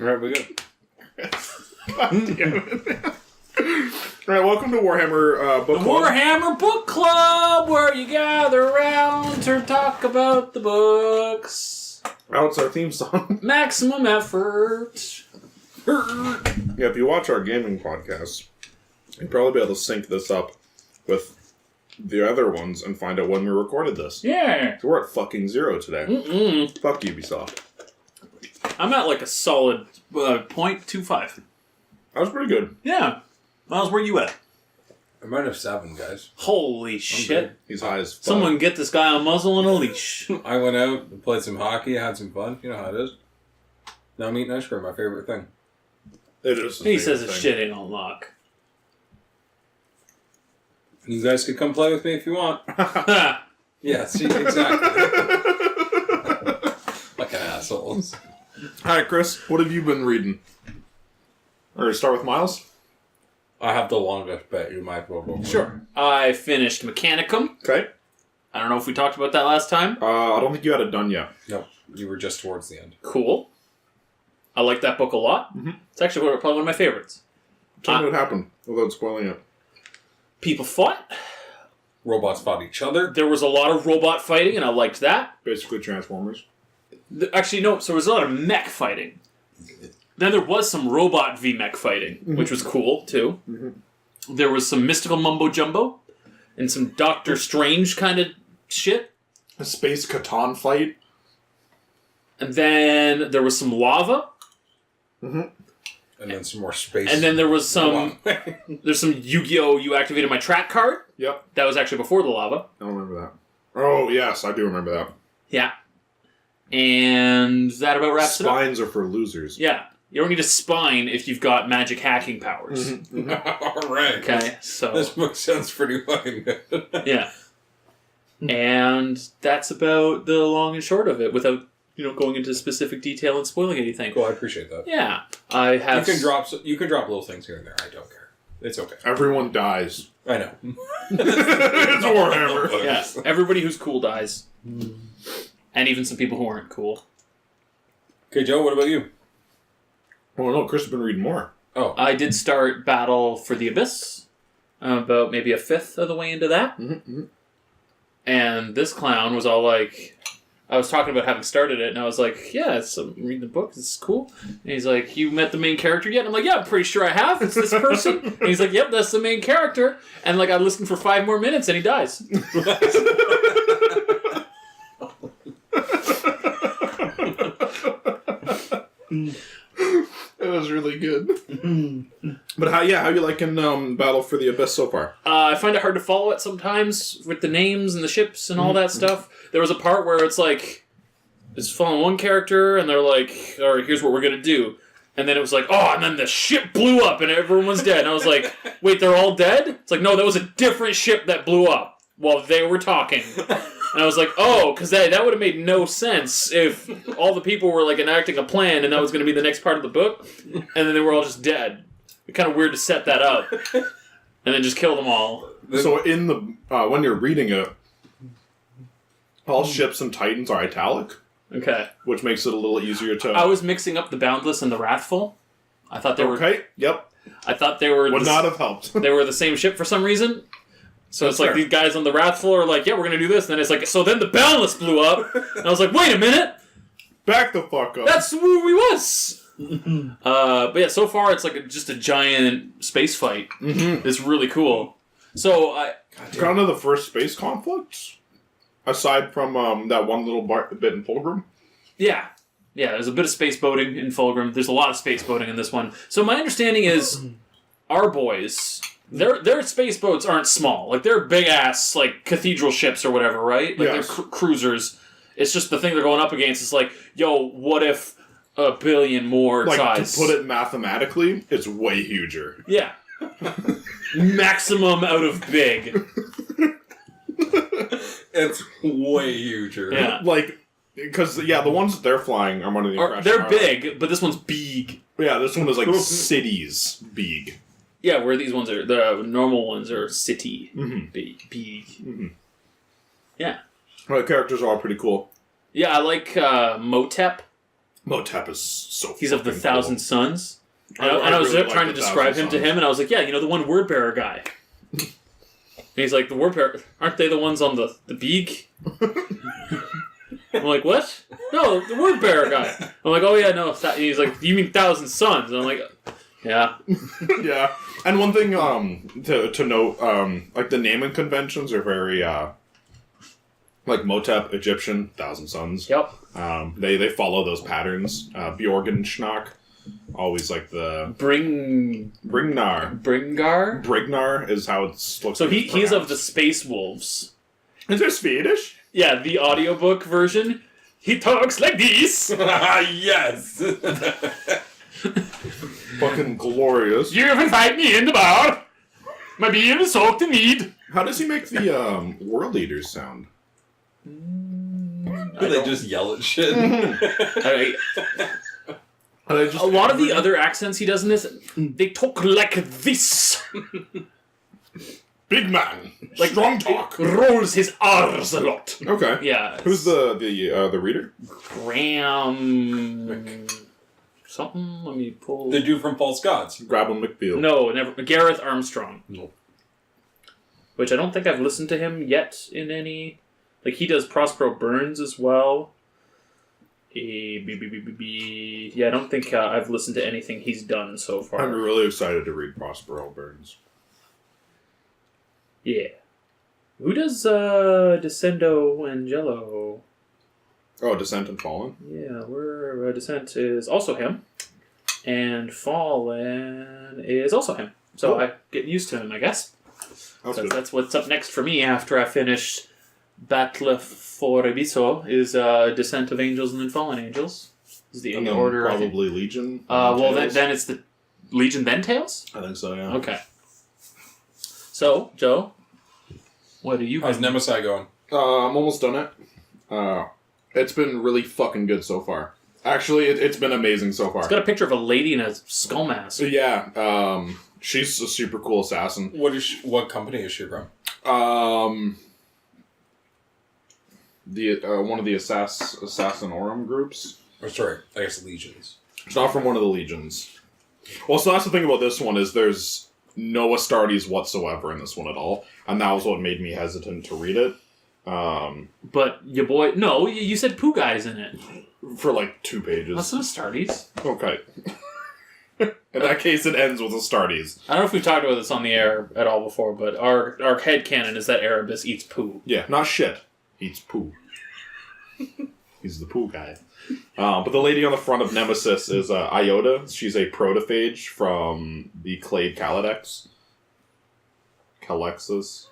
Alright, we go. God damn it. Alright, welcome to Warhammer Book Club. Warhammer Book Club, where you gather around to talk about the books. Oh, it's our theme song. Maximum effort. Yeah, if you watch our gaming podcast, you'll probably be able to sync this up with the other ones and find out when we recorded this. Yeah. So we're at fucking 0 today. Fuck Ubisoft. I'm at like a solid 0.25. That was pretty good. Yeah. Miles, where you at? I might have 7, guys. Holy shit. He's high as fuck. Someone get this guy a muzzle and a leash. I went out, played some hockey, had some fun. You know how it is. Now I'm eating ice cream, my favorite thing. It is. He says his shit ain't on lock. You guys could come play with me if you want. Yeah, see, exactly. Fucking assholes. Hi, Chris. What have you been reading? Or start with Miles? I have the longest bet. You might well go. Sure. I finished Mechanicum. Okay. I don't know if we talked about that last time. I don't think you had it done yet. No, you were just towards the end. Cool. I like that book a lot. Mm-hmm. It's actually probably one of my favorites. Tell me what happened without spoiling it. People fought. Robots fought each other. There was a lot of robot fighting, and I liked that. Basically Transformers. Actually, no. So there was a lot of mech fighting. Then there was some robot V-mech fighting, which was cool, too. Mm-hmm. There was some mystical mumbo-jumbo and some Doctor Strange kind of shit. A space Catan fight. And then there was some lava. Mm-hmm. And then some more space. And then there was some... There's some Yu-Gi-Oh! You activated my track card. Yep. That was actually before the lava. I don't remember that. Oh, yes, I do remember that. Yeah. And that about wraps it up. Spines are for losers. Yeah. You don't need a spine if you've got magic hacking powers. Mm-hmm. Mm-hmm. All right. Okay, so... This book sounds pretty fucking good. Yeah. And that's about the long and short of it, without, going into specific detail and spoiling anything. Cool, I appreciate that. Yeah. I have... You can drop little things here and there. I don't care. It's okay. Everyone dies. I know. It's Warhammer. Yeah. Everybody who's cool dies. And even some people who aren't cool. Okay, Joe, what about you? Oh, no, Chris has been reading more. Oh. I did start Battle for the Abyss. About maybe a fifth of the way into that. Mm-hmm. Mm-hmm. And this clown was all like... I was talking about having started it, and I was like, yeah, I'm reading the book, this is cool. And he's like, you met the main character yet? And I'm like, yeah, I'm pretty sure I have. It's this person. And he's like, yep, that's the main character. And I listened for 5 more minutes, and he dies. It was really good. But how you liking Battle for the Abyss so far? I find it hard to follow it sometimes with the names and the ships and all that stuff. There was a part where it's like, it's following one character and they're like, all right, here's what we're going to do. And then it was like, oh, and then the ship blew up and everyone's dead. And I was like, wait, they're all dead? It's like, no, that was a different ship that blew up while they were talking. And I was like, oh, because that would have made no sense if all the people were like enacting a plan and that was going to be the next part of the book. And then they were all just dead. It's kind of weird to set that up. And then just kill them all. So in the when you're reading it, all ships and titans are italic. Okay. Which makes it a little easier to... I was mixing up the Boundless and the Wrathful. I thought they were... Okay, yep. I thought they were... Would not have helped. They were the same ship for some reason. So That's it's like fair. these guys on the Wrathful are like, yeah, we're going to do this. And then it's like, so then the Boundless blew up. And I was like, wait a minute. Back the fuck up. That's where we was. But yeah, so far it's like just a giant space fight. Mm-hmm. It's really cool. So kind of the first space conflict, aside from that one little bit in Fulgrim. Yeah, there's a bit of space boating in Fulgrim. There's a lot of space boating in this one. So my understanding is our boys, their space boats aren't small. Like, they're big-ass, like, cathedral ships or whatever, right? Like, Yes. they're cruisers. It's just the thing they're going up against is like, yo, what if a billion more Like, size? to put it mathematically, it's way huger. Yeah. Maximum out of big. It's way huger. Yeah. Like, because, the ones that they're flying, I'm under the impression They're are, big, but this one's big. Yeah, this one is like cities big. Yeah, where these ones are, the normal ones are city. Mm-hmm. Big. Mm-hmm. Yeah. Well, the characters are all pretty cool. Yeah, I like Motep. Motep is so. He's of the fucking 1,000 cool. Sons. I And I was really trying like to the describe 1,000 him to him, and I was like, yeah, the one word bearer guy. And he's like, the word bearer, aren't they the ones on the beak? I'm like, what? No, the word bearer guy. I'm like, oh yeah, no. He's like, you mean 1,000 Sons? And I'm like, yeah. Yeah. And one thing to note, like the naming conventions are very like Motep, Egyptian, 1,000 Sons. Yep. They follow those patterns. Bjorgenschnack, always like the Bringnar. Brignar is how it's looks. So like he's of the Space Wolves. Is there Swedish? Yeah, the audiobook version. He talks like this. Yes. Fucking glorious. You can find me in the bar. My beer is soaked in mead. How does he make the world eaters sound? They just yell at shit. A lot of the other accents he does in this, they talk like this. Big man, Like strong talk. Rolls his R's a lot. Okay. Yeah. Who's the reader? Graham... Something? Let me pull... The dude from False Gods. Grabham McBeal. No, never. Gareth Armstrong. No. Which I don't think I've listened to him yet in any... Like, he does Prospero Burns as well. Yeah, I don't think I've listened to anything he's done so far. I'm really excited to read Prospero Burns. Yeah. Who does Descendo Angelo? Oh, Descent and Fallen? Yeah, where Descent is also him. And Fallen is also him. So I get used to him, I guess. That's what's up next for me after I finish Battle for Ibiso is Descent of Angels and then Fallen Angels. Is the and then order probably Legion. well, then it's the Legion then Tales? I think so, yeah. Okay. So, Joe, what are you... How's Nemesis going? I'm almost done it. It's been really fucking good so far. Actually, it's been amazing so far. It's got a picture of a lady in a skull mask. Yeah, she's a super cool assassin. What company is she from? One of the Assassinorum groups. Or sorry, I guess Legions. It's not from one of the Legions. Well, so that's the thing about this one is there's no Astartes whatsoever in this one at all, and that was what made me hesitant to read it. But your boy... No, you said Pooh Guy's in it. For like 2 pages. That's some Astartes. Okay. In that case, it ends with Astartes. I don't know if we've talked about this on the air at all before, but our headcanon is that Erebus eats poo. Yeah, not shit. Eats poo. He's the poo guy. But the lady on the front of Nemesis is Iota. She's a protophage from the Clade Caladex. Calexis.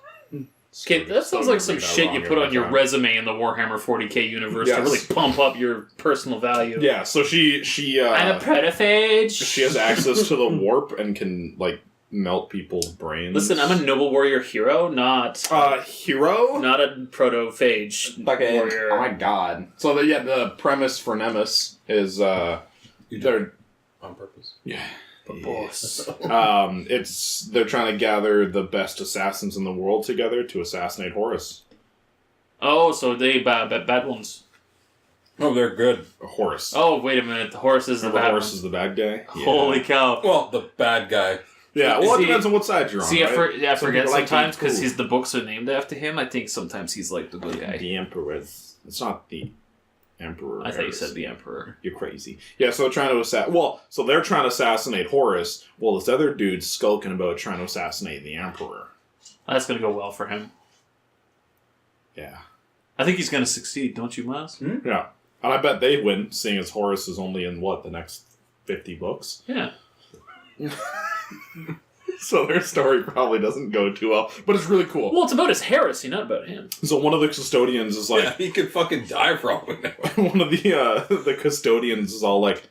Okay, that sounds like some shit you put on your resume in the Warhammer 40k universe to really pump up your personal value. Yeah, so she I'm a protophage. She has access to the warp and can like melt people's brains. Listen, I'm a noble warrior hero, not hero, not a protophage warrior. Oh my god! So the premise for Nemesis is they're on purpose. Yeah. Boss. They're trying to gather the best assassins in the world together to assassinate Horus. Oh, so they bad ones. Oh, they're good. Horus. Oh, wait a minute. The Horus is the bad Horus one. is the bad guy. Yeah. Holy cow! Well, the bad guy. Yeah, well, it depends on what side you're on. See, right? I forget like sometimes because the books are named after him. I think sometimes he's like the good guy. The Emperor. It's not the Emperor. I thought you said the Emperor. You're crazy. Yeah, so they're trying to so they're trying to assassinate Horus, while this other dude's skulking about trying to assassinate the Emperor. That's gonna go well for him. Yeah. I think he's gonna succeed, don't you, Miles? Hmm? Yeah. And I bet they win, seeing as Horus is only in, the next 50 books? Yeah. So their story probably doesn't go too well, but it's really cool. Well, it's about his heresy, not about him. So one of the custodians is like... Yeah, he could fucking die from it. One of the custodians is all like,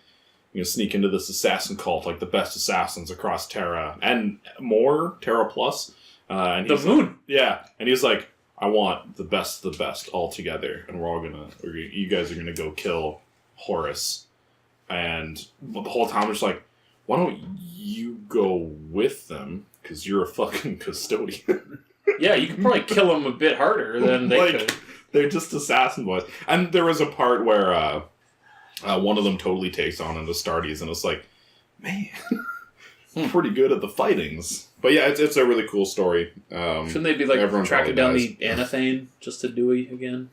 sneak into this assassin cult, like the best assassins across Terra, and more, Terra Plus. And the moon! Like, yeah, and he's like, I want the best of the best all together, and you guys are gonna go kill Horus. And the whole time I'm just like, why don't you go with them? Because you're a fucking custodian. Yeah, you could probably kill them a bit harder than they could. They're just assassin boys. And there was a part where One of them totally takes on an Astartes, and it's like, man, pretty good at the fightings. But yeah, it's a really cool story. Shouldn't they be like tracking down the Anathane just to Dewey again?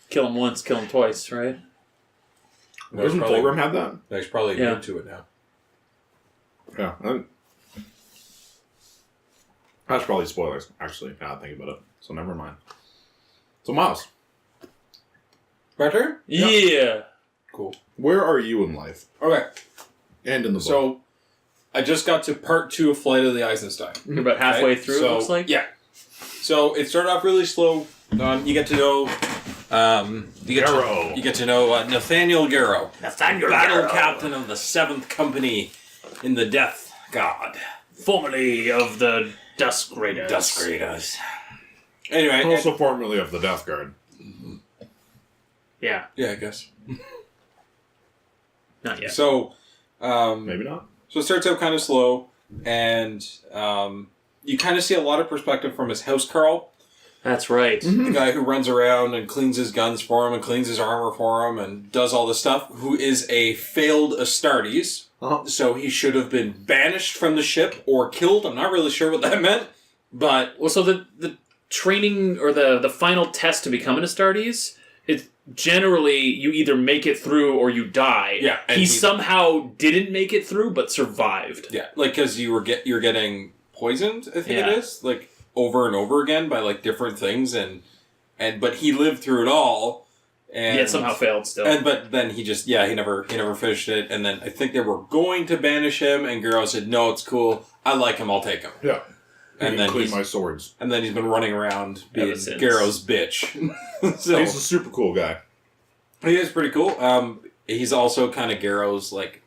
Kill him once, kill him twice, right? Doesn't Fulgrim have that? He's probably into it now. Yeah. That's probably spoilers, actually, now I think about it. So never mind. So Miles. My turn? Yeah. Cool. Where are you in life? Okay. And in the book. So, I just got to part 2 of Flight of the Eisenstein. You're about halfway through, it looks like? Yeah. So, it started off really slow. You get to know... Garrow. You get to know Nathaniel Garrow. Nathaniel Battle Garrow. Captain of the 7th Company in the Death God. Formerly of the Dusk Raiders. Anyway. Also formerly of the Death Guard. Yeah. Yeah, I guess. Not yet. So... Maybe not. So it starts out kind of slow, and you kind of see a lot of perspective from his housecarl. That's right. The guy who runs around and cleans his guns for him and cleans his armor for him and does all this stuff, who is a failed Astartes. So he should have been banished from the ship or killed. I'm not really sure what that meant, but... Well, so the training, or the final test to become an Astartes, it's generally you either make it through or you die. Yeah. And he somehow didn't make it through, but survived. Yeah, like, because you're getting poisoned, I think Yeah. it is, like, over and over again by, like, different things, but he lived through it all, and... Yet somehow failed still. But then he just, he never finished it, and then I think they were going to banish him, and Garrow said, no, it's cool, I like him, I'll take him. Yeah. And then clean my swords. And then he's been running around being Ever since. Garrow's bitch. So, He's a super cool guy. he is pretty cool. He's also kind of Garrow's, like,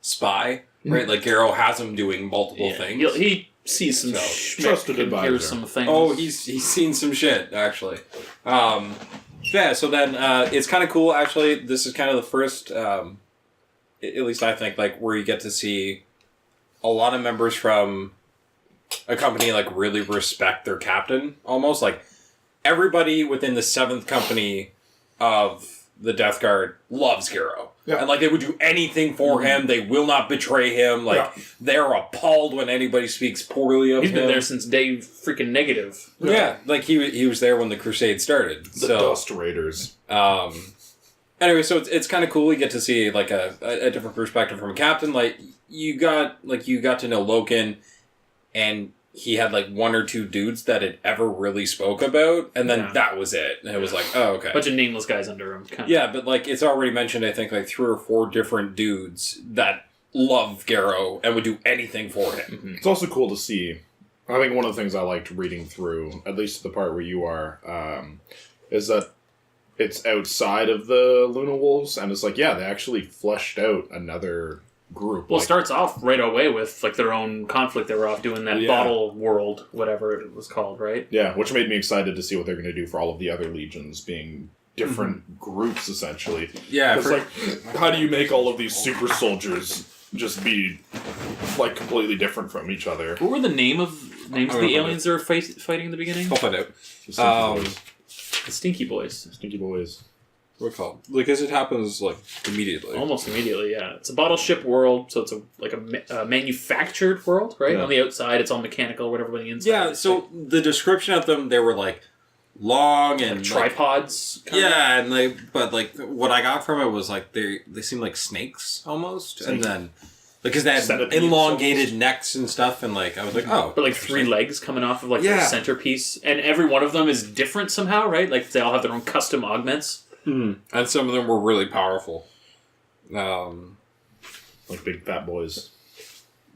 spy, right? Like, Garrow has him doing multiple things. He sees some trusted and advisor. hears some things. Oh, he's seen some shit, actually. Yeah, so then it's kind of cool, actually. This is kind of the first, at least I think, like, where you get to see a lot of members from a company, like, really respect their captain, almost. Like, everybody within the 7th Company of the Death Guard loves Garrow. Yeah. And, like, they would do anything for him. They will not betray him. Like, they're appalled when anybody speaks poorly of him. He's been there since day freaking negative. Yeah, like, he was there when the Crusade started. The Dust Raiders. Anyway, so it's kind of cool. You get to see, like, a different perspective from a captain. Like, you got to know Loken, and he had, like, 1 or 2 dudes that it ever really spoke about, and then that was it. And it was like, oh, okay. Bunch of nameless guys under him. Kind of. Yeah, but, like, it's already mentioned, I think, like, 3 or 4 different dudes that love Garrow and would do anything for him. Mm-hmm. It's also cool to see. I think one of the things I liked reading through, at least the part where you are, is that it's outside of the Luna Wolves, and it's like, yeah, they actually fleshed out another group. Well, like, it starts off right away with, like, their own conflict. They were off doing that bottle world, whatever it was called, right? Yeah, which made me excited to see what they're going to do for all of the other legions, being different groups, essentially. Yeah. It's like, how do you make all of these super soldiers just be, like, completely different from each other? What were the names of the aliens that were fighting in the beginning? I'll find out. The Stinky Boys. The Stinky Boys. Stinky Boys. What's it called? Because it happens, like, immediately. Almost immediately, yeah. It's a bottle ship world, so it's a manufactured world, right? Yeah. On the outside, it's all mechanical, whatever, on the inside. Yeah, so the description of them, they were, like, long and... Like tripods. Yeah, and but what I got from it was, like, they seemed like snakes, almost. And then, because they had Centipedes elongated almost. necks and stuff, and, like, I was like, oh. But, like, 3 legs coming off of, like, their centerpiece. And every one of them is different somehow, right? Like, they all have their own custom augments. And some of them were really powerful. Like big fat boys.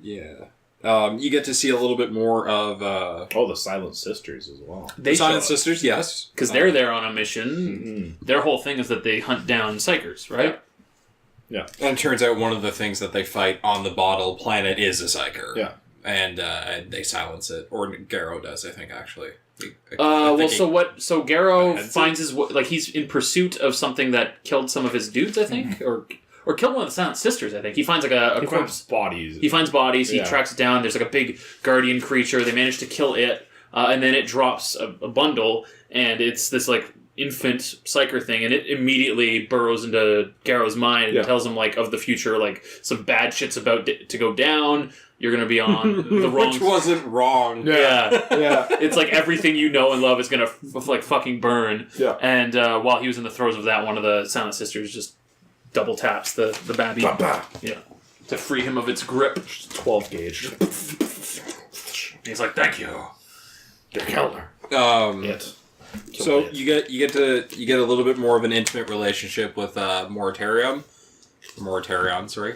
Yeah. You get to see a little bit more of... the Silent Sisters as well. the Silent Sisters, yes. Because they're there on a mission. Their whole thing is that they hunt down Psychers, right? Yeah. And it turns out one of the things that they fight on the bottle planet is a Psyker. Yeah. And they silence it. Or Garrow does, I think, actually. So Garrow Heads finds he's in pursuit of something that killed some of his dudes, I think, or killed one of the Silent Sisters, I think. He finds, like, a corpse. Bodies. He finds bodies, he tracks it down, there's, like, a big guardian creature, they manage to kill it, and then it drops a bundle, and it's this, like, infant psyker thing, and it immediately burrows into Garrow's mind and tells him like of the future, like some bad shit's about to go down. You're gonna be on the wrong. Which wasn't wrong. Yeah. Yeah. It's like everything you know and love is gonna like fucking burn. Yeah. And while he was in the throes of that, one of the Silent Sisters just double taps the babby. Yeah. To free him of its grip. 12 gauge. He's like, "Thank you." Your counter. So you get a little bit more of an intimate relationship with Moritarion, sorry.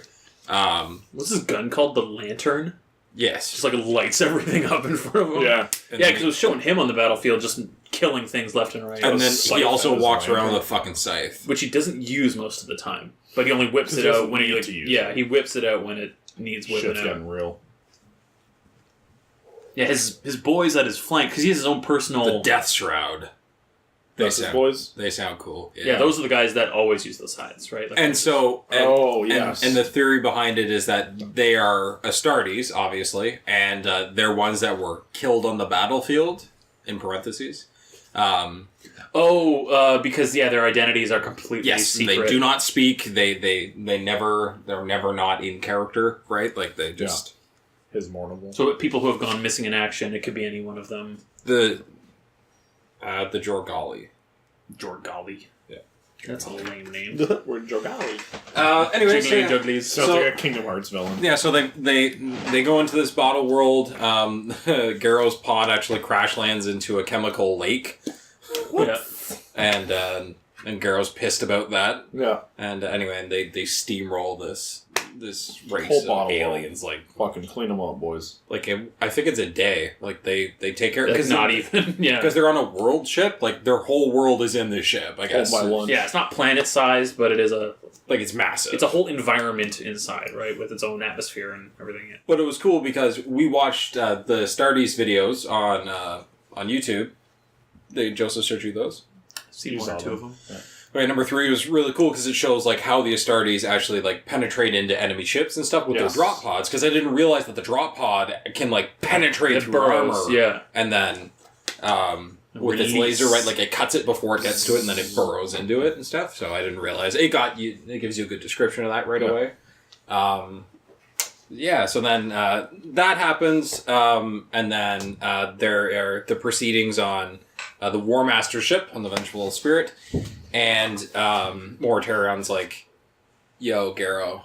What's his gun called? The Lantern? Yes. Just like lights everything up in front of him. Yeah. And Yeah, because it was showing him on the battlefield just killing things left and right. And then he also walks around lantern. with a fucking scythe. Which he doesn't use most of the time. But he only whips it he out doesn't when he need like, to use yeah, it. he whips it out when it needs whipping Shit's out. getting real. Yeah, his boys at his flank, because he has his own personal... The Death Shroud. That's his boys? They sound cool. Yeah, those are the guys that always use those hides, right? Like, And so... yes. And the theory behind it is that they are Astartes, obviously, and they're ones that were killed on the battlefield, in parentheses. because, their identities are completely Yes, secret. they do not speak. They're never not in character, right? Like, they just... His mournable. So people who have gone missing in action, it could be any one of them. The Jorgali. Jorgali. Yeah. That's a lame name. We're Jogali. Anyway, so, Jiggly yeah. Jugglies. Sounds like a Kingdom Hearts villain. Yeah, so they go into this bottle world. Garrow's pod actually crash lands into a chemical lake. Yeah. And Garrow's pissed about that. Yeah. And anyway, they steamroll this race Whole of bottle aliens like Fucking clean them up, boys. I think it's a day. Like they take care That's not even. Yeah. because they're on a world ship. Like their whole world is in this ship. I guess. By lunch. Yeah, it's not planet sized, but it is Like it's massive. it's a whole environment inside, right, with its own atmosphere and everything. But it was cool because we watched the Astartes videos on YouTube. Joseph showed you those. See You one or saw two them. of them. Yeah. Right, number 3 was really cool because it shows like how the Astartes actually like penetrate into enemy ships and stuff with Yes. their drop pods. Because I didn't realize that the drop pod can like penetrate It through burrows, armor. yeah. And then with its Release. laser, right, like it cuts it before it gets to it, and then it burrows into it and stuff. So I didn't realize it gives you a good description of that right away. So then that happens, and then there are the proceedings on the War Master ship on the Vengeful Spirit, and Moritarion's like, "Yo, Garrow,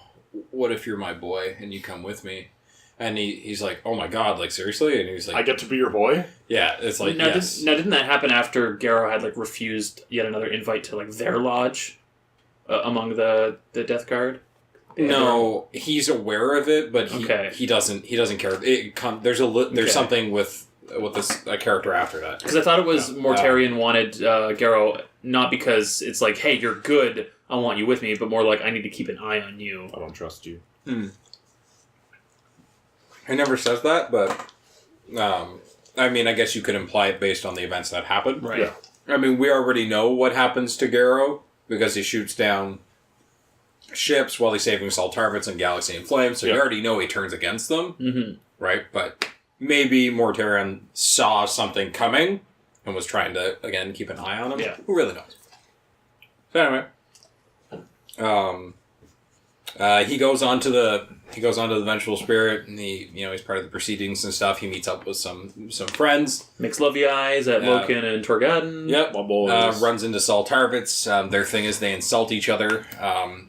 what if you're my boy and you come with me?" And he's like, "Oh my god, like seriously?" And he's like, I get to be your boy? "Yeah." It's like, Now, yes. didn't that happen after Garrow had like refused yet another invite to like their lodge among the Death Guard? No, he's aware of it, but he doesn't care. There's something with this character after that. Because I thought it was Mortarion wanted Garrow not because it's like, hey, you're good, I want you with me, but more like I need to keep an eye on you. I don't trust you. He never says that, but I mean, I guess you could imply it based on the events that happened. Right. Yeah. I mean, we already know what happens to Garrow because he shoots down ships while he's saving Saltarvitz and Galaxy in Flames, so you already know he turns against them, right? But maybe Mortarion saw something coming and was trying to, again, keep an eye on him. Yeah. Who really knows? So anyway, he goes on to the Vengeful Spirit, and he's part of the proceedings and stuff. He meets up with some friends. Makes lovey eyes at Loken and Torgadon. Yep. My boys. Runs into Saltarvitz. Their thing is they insult each other.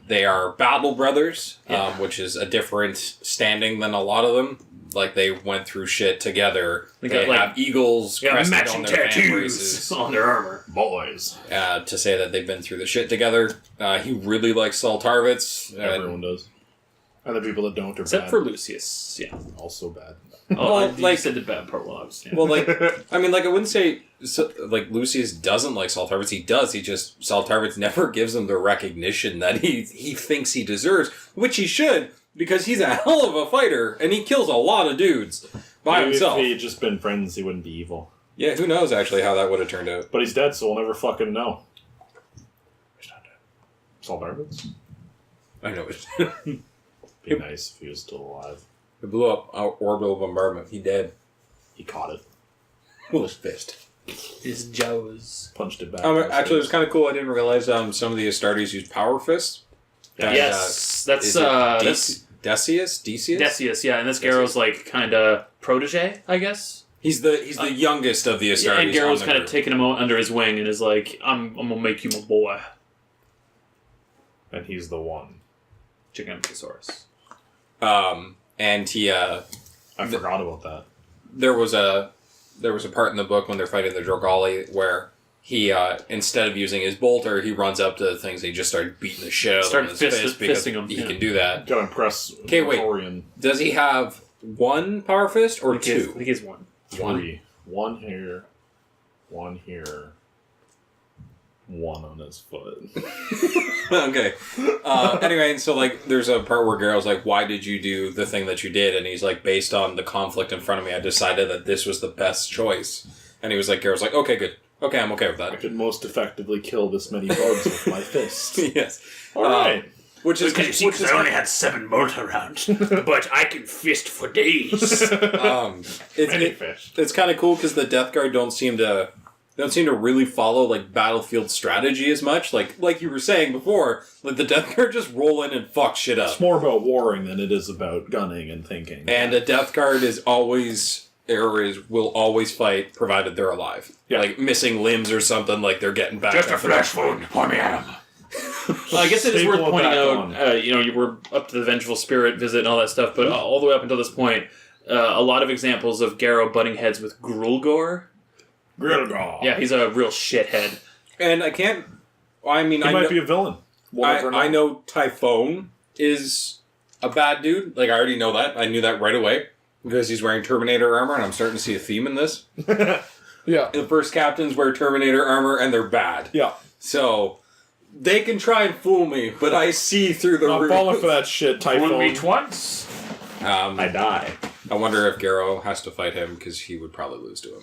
They are battle brothers, which is a different standing than a lot of them. Like, they went through shit together. They have eagles crested matching on their fan tattoos braces on their armor. Boys. to say that they've been through the shit together. He really likes Saltarvitz. Everyone does. And the people that don't are Except bad. for Lucius, yeah. Also bad. You said the bad part while I was... Yeah. Well, like, I mean, like, I wouldn't say, like, Lucius doesn't like Saltarvitz. He does. Saltarvitz never gives him the recognition that he thinks he deserves, which he should, because he's a hell of a fighter, and he kills a lot of dudes by himself. If he had just been friends, he wouldn't be evil. Yeah, who knows, actually, how that would have turned out. But he's dead, so we'll never fucking know. He's not dead. Saul Darvitz? I know it. Be nice if he was still alive. It blew up orbital bombardment. He dead. He caught it. With his fist. His jaws. Punched it back. Actually, it was kind of cool. I didn't realize some of the Astartes use power fists. And, Yes, that's is it Decius? Decius, yeah, and this Garrow's like kind of protege, I guess. He's the youngest of the Astartes. Yeah, and Garrow's kind of taking him under his wing and is like, I'm gonna make you my boy. And he's the one. Gigantopithecus. And he I forgot about that. there was a part in the book when they're fighting the Drogali where he instead of using his bolter, he runs up to the things and he just started beating the shit out of them with his fist because fisting them. he can do that. Gotta impress. Okay, wait. Torian. Does he have one power fist or two? I think he has one. Three. One here. One here. One on his foot. Okay. Anyway, and so like, there's a part where Garrow's like, "Why did you do the thing that you did?" And he's like, "Based on the conflict in front of me, I decided that this was the best choice." And he was like, "Garrow's like, okay, good, okay, I'm okay with I that." could most effectively kill this many bugs with my fist. Yes. All right. Which is Because you see, because I only had 7 mortar rounds, but I can fist for days. Many fish. it's kind of cool because the Death Guard don't seem to really follow like battlefield strategy as much. Like you were saying before, like the Death Guard just roll in and fuck shit up. It's more about warring than it is about gunning and thinking. And a Death Guard will always fight provided they're alive. Yeah. Like missing limbs or something, like they're getting back. Just a up. flesh wound. Pour me at him. Well, I guess it is Staple worth it pointing back out, you were up to the Vengeful Spirit visit and all that stuff, but all the way up until this point, a lot of examples of Garrow butting heads with Grulgor. Grilgar. Yeah, he's a real shithead. And I can't. I mean, He I might know, be a villain. I know Typhon is a bad dude. Like I already know that. I knew that right away because he's wearing Terminator armor, and I'm starting to see a theme in this. Yeah. The first captains wear Terminator armor, and they're bad. Yeah. So they can try and fool me, but I see through the I'm roof. falling for that shit, Fool Typhon. me once. I die. I wonder if Garrow has to fight him because he would probably lose to him.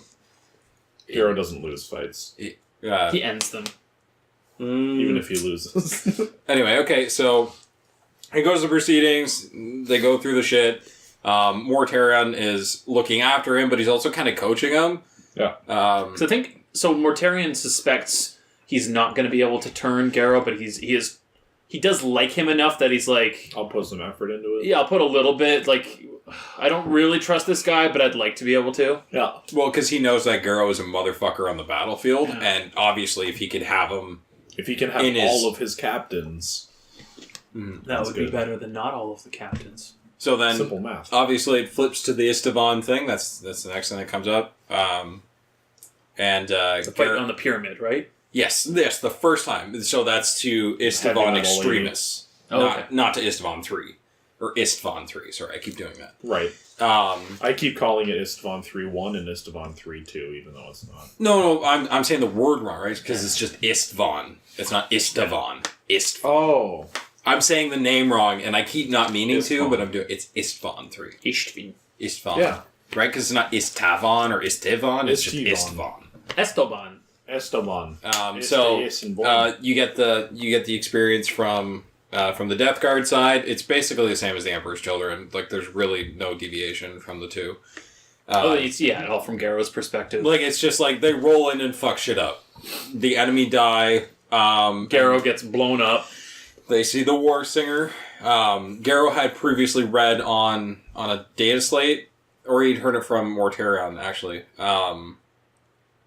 Hero doesn't lose fights, He ends them. even if he loses. Anyway, okay, so he goes to proceedings. They go through the shit. Mortarion is looking after him, but he's also kind of coaching him. Yeah. So I think Mortarion suspects he's not going to be able to turn Garrow, but he does like him enough that he's like, I'll put some effort into it. yeah, I'll put a little bit. Like, I don't really trust this guy, but I'd like to be able to. Yeah. Well, because he knows that Garrow is a motherfucker on the battlefield, and obviously if he could have him... If he can have all of his captains. That would be better than not all of the captains. So then, Simple math. obviously it flips to the Istvan thing. That's the next thing that comes up. The fight on the pyramid, right? Yes, the first time. So that's to Istvan Heavy Extremis. Oh, okay. Not to Istvan 3. Or Istvan 3, sorry, I keep doing that. Right. Um, I keep calling it Istvan 3-1 and Istvan 3-2, even though it's not. no, I'm saying the word wrong, right? Because it's just Istvan. It's not Istvan. Istvan. Oh. I'm saying the name wrong, and I keep not meaning to, Istvan. but I'm doing it's Istvan 3. Ishtvin. Istvan. Yeah. Right? Because it's not Istavon or Istivan, it's just Istivan. Istvan. Esteban. Esteban. You get the experience from the Death Guard side. It's basically the same as the Emperor's Children. Like there's really no deviation from the two. All from Garrow's perspective. Like it's just like they roll in and fuck shit up. The enemy die. Garrow gets blown up. They see the War Singer. Garrow had previously read on a data slate, or he'd heard it from Mortarion actually.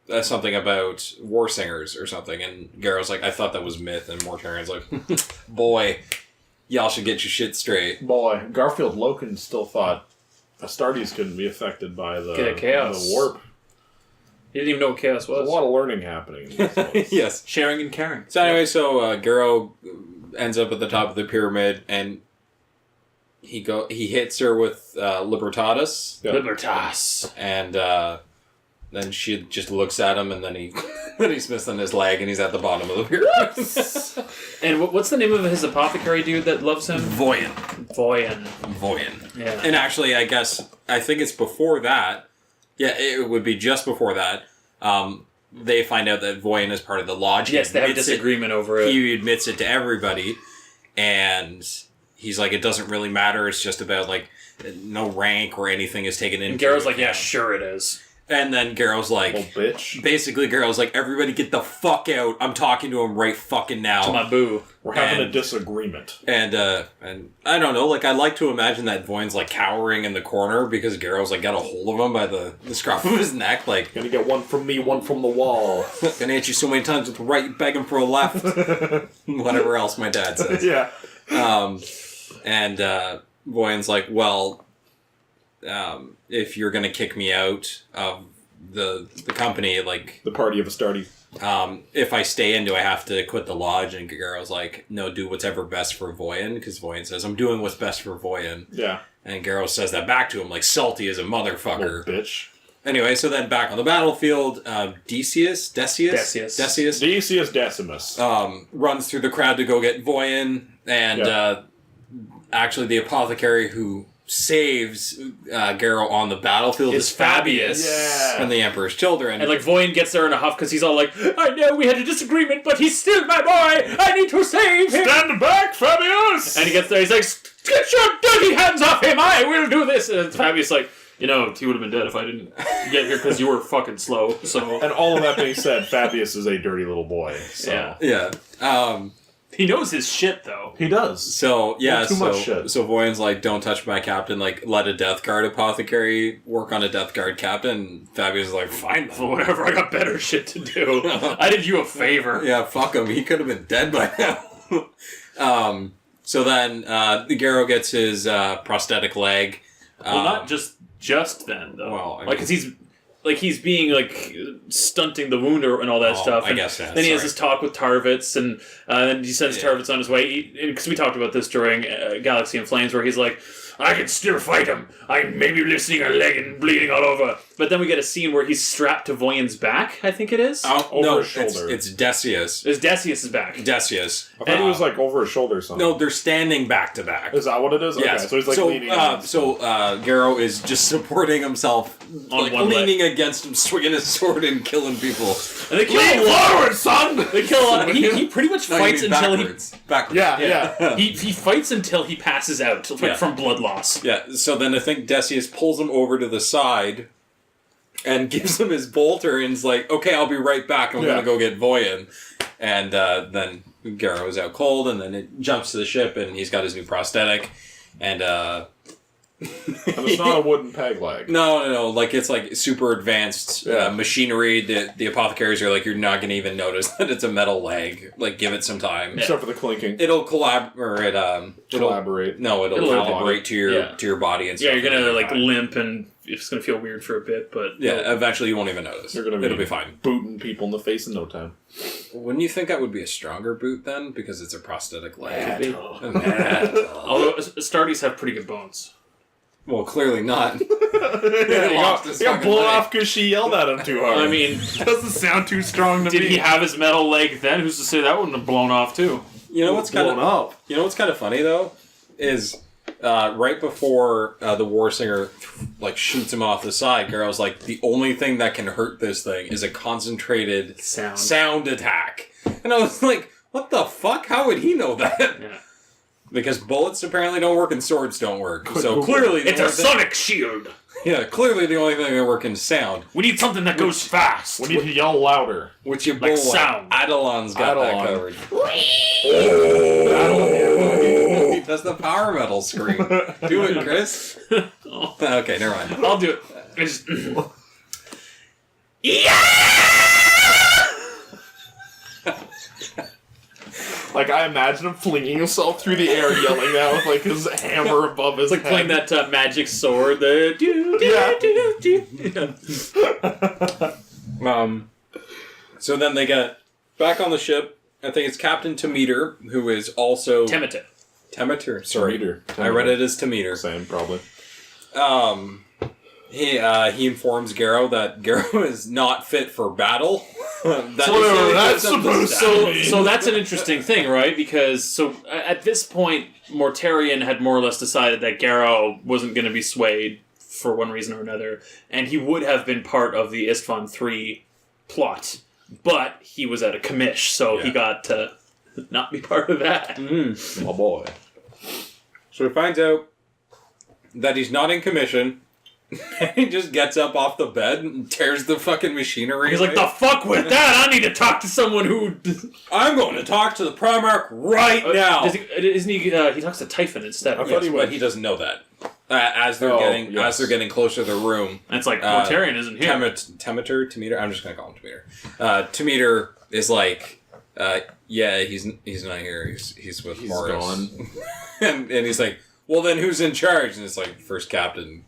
That's something about war singers or something, and Garrow's like, I thought that was myth, and Mortarion's like, boy, y'all should get your shit straight. Boy, Garfield Loken still thought Astartes couldn't be affected by the chaos. The warp. He didn't even know what chaos was. There's a lot of learning happening. In this Yes. Sharing and caring. So anyway, Garrow ends up at the top of the pyramid, and he hits her with Libertatis, Yeah. Libertas. and then she just looks at him, and then he's missing his leg, and he's at the bottom of the pyramid. And what's the name of his apothecary dude that loves him? Voyen. Voyen. Yeah. And actually, I think it's before that. Yeah, it would be just before that. They find out that Voyen is part of the Lodge. Yes, they have a disagreement over it. He admits it to everybody, and he's like, it doesn't really matter. It's just about, like, no rank or anything is taken into And Garrow's like, account. yeah, sure it is. And then Garrow's like, Little bitch. basically Garrow's like, everybody get the fuck out. I'm talking to him right fucking now. To my boo. We're having a disagreement. And I don't know, like, I like to imagine that Voyn's like cowering in the corner because Garrow's like got a hold of him by the scruff of his neck, like, Gonna get one from me, one from the wall. gonna hit you so many times with the right, begging for a left. Whatever else my dad says. Yeah. And Voyn's like, well, if you're gonna kick me out of the company, like, The party of Astarte. if I stay in, do I have to quit the lodge? And Garrow's like, no, do whatever best for Voyn, because Voyn says, I'm doing what's best for Voyn. Yeah. And Garrow says that back to him, like, salty as a motherfucker. Little bitch. Anyway, so then back on the battlefield, Decius Decius Decimus. runs through the crowd to go get Voyn, and actually the apothecary who saves Garrow on the battlefield is Fabius Yeah. from the Emperor's Children. And like Voyn gets there in a huff because he's all like, I know we had a disagreement, but he's still my boy. I need to save him. Stand back, Fabius! And he gets there, he's like, get your dirty hands off him. I will do this. And Fabius like, you know, he would have been dead if I didn't get here because you were fucking slow. So And all of that being said, Fabius is a dirty little boy. So. yeah, yeah. he knows his shit though. He does. So yeah, Too much shit. So Voyn's like, don't touch my captain. Like, let a Death Guard apothecary work on a Death Guard captain. Fabius is like, fine, Whatever, I got better shit to do. I did you a favor. yeah, fuck him. He could have been dead by now. So then Garrow gets his prosthetic leg. Well, not just then though. Well, I like, because he's being like stunting the wound and all that stuff. I guess that's Then he has sorry. this talk with Tarvitz, and then he sends Tarvitz on his way. Because we talked about this during Galaxy in Flames, where he's like, I can still fight him. I may be missing a leg and bleeding all over. But then we get a scene where he's strapped to Voyn's back, I think it is. Over his shoulder. It's Decius. It's Decius' back. Decius. I thought he was like over his shoulder or something. No, they're standing back to back. Is that what it is? Yes. Okay, so he's like leaning against him. Garrow is just supporting himself, On like one leaning against him, swinging his sword and killing people. And they kill Lean a lot. forward, son! They kill a lot. He pretty much No, you fights mean until backwards. Yeah. he fights until he passes out, like from blood loss. Yeah, so then I think Decius pulls him over to the side and gives him his bolter and is like, okay, I'll be right back. I'm going to go get Voyn. And then Garrow's out cold, and then it jumps to the ship, and he's got his new prosthetic. And And it's not a wooden peg leg. No. Like, it's like super advanced machinery. The apothecaries are like, you're not going to even notice that it's a metal leg. Like, give it some time. Except for the clinking. It'll collaborate. Collaborate. It'll calibrate to your body and stuff. Yeah, you're gonna like limp, and it's gonna feel weird for a bit, but eventually you won't even notice. It'll be fine. Booting people in the face in no time. Wouldn't you think that would be a stronger boot then? Because it's a prosthetic leg. although Astartes have pretty good bones. Well, clearly not. He got blown off because she yelled at him too hard. I mean, doesn't sound too strong to me. did he have his metal leg then? Who's to say that wouldn't have blown off too? You know what's kind of funny though is right before the war singer like shoots him off the side, Garrow's like, the only thing that can hurt this thing is a concentrated sound attack. And I was like, what the fuck? How would he know that? Yeah. Because bullets apparently don't work and swords don't work. So clearly It's a sonic shield. Yeah, clearly the only thing that works is sound. We need something that goes fast. We need to yell louder. Which your Like boy, sound. Adalon's got that covered. He does the power metal scream. Do it, Chris. Okay, never mind. I'll do it. I just Like, I imagine him flinging himself through the air, yelling that with, like, his hammer above his like head. playing that magic sword. The So then they get back on the ship. I think it's Captain Temeter, who is also... Temeter. Sorry. Temeter. I read it as Temeter. Same, probably. He informs Garrow that Garrow is not fit for battle. So that's an interesting thing, right? Because at this point, Mortarion had more or less decided that Garrow wasn't going to be swayed for one reason or another, and he would have been part of the Istvan 3 plot, but he was at a commish, so he got to not be part of that. My boy. So he finds out that he's not in commission, he just gets up off the bed and tears the fucking machinery. He's like, the fuck with that! I need to talk to someone who... I'm going to talk to the Primarch right now! Isn't he... he talks to Typhon instead. Yes, but he doesn't know that. As they're getting closer to the room. And it's like, Mortarion isn't here. Temeter? I'm just going to call him Temeter. Temeter is like, yeah, he's not here. He's with Morris. Gone. and he's like, well, then who's in charge? And it's like, first captain.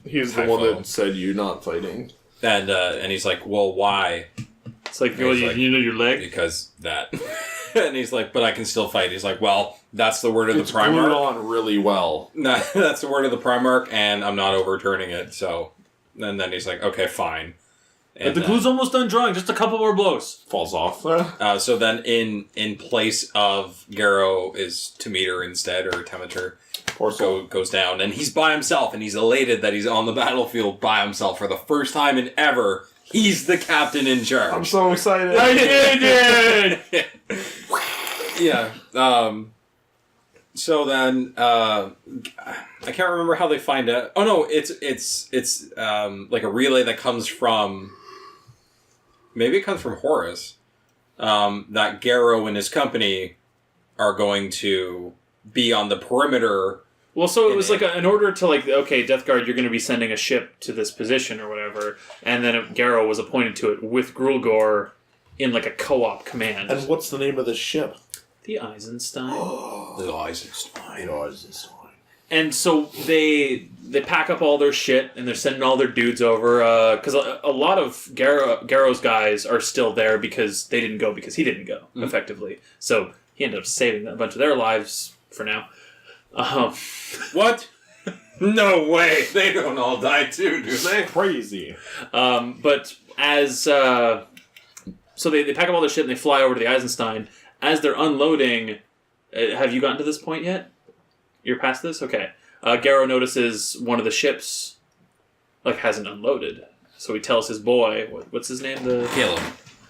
He's the one that said you're not fighting. And he's like, well, why? It's like, well, you know your leg? Because that. And he's like, but I can still fight. He's like, well, that's the word of It's the Primarch. glued on really well. No, that's the word of the Primarch, and I'm not overturning it. So, and then he's like, okay, fine. And But the glue's almost done drying. Just a couple more blows. Falls off. So then, in place of Garrow is Temeter instead, or Temeter goes down, and he's by himself, and he's elated that he's on the battlefield by himself for the first time in ever. He's the captain in charge. I'm so excited. I did it! Yeah. So then, I can't remember how they find out. Oh no, it's like a relay that comes from. Maybe it comes from Horus. That Garrow and his company are going to be on the perimeter. Well, so it was like an order to like, okay, Death Guard, you're going to be sending a ship to this position or whatever, and then Garrow was appointed to it with Grulgor in like a co-op command. And what's the name of the ship? The Eisenstien. The Eisenstien. And so they pack up all their shit and they're sending all their dudes over because a lot of Garrow's guys are still there because they didn't go because he didn't go effectively. So he ended up saving a bunch of their lives for now. What? No way! They don't all die too, do they? Crazy. But as so they pack up all their shit and they fly over to the Eisenstein. As they're unloading, have you gotten to this point yet? You're past this? Okay. Garrow notices one of the ships hasn't unloaded. So he tells his boy, what's his name?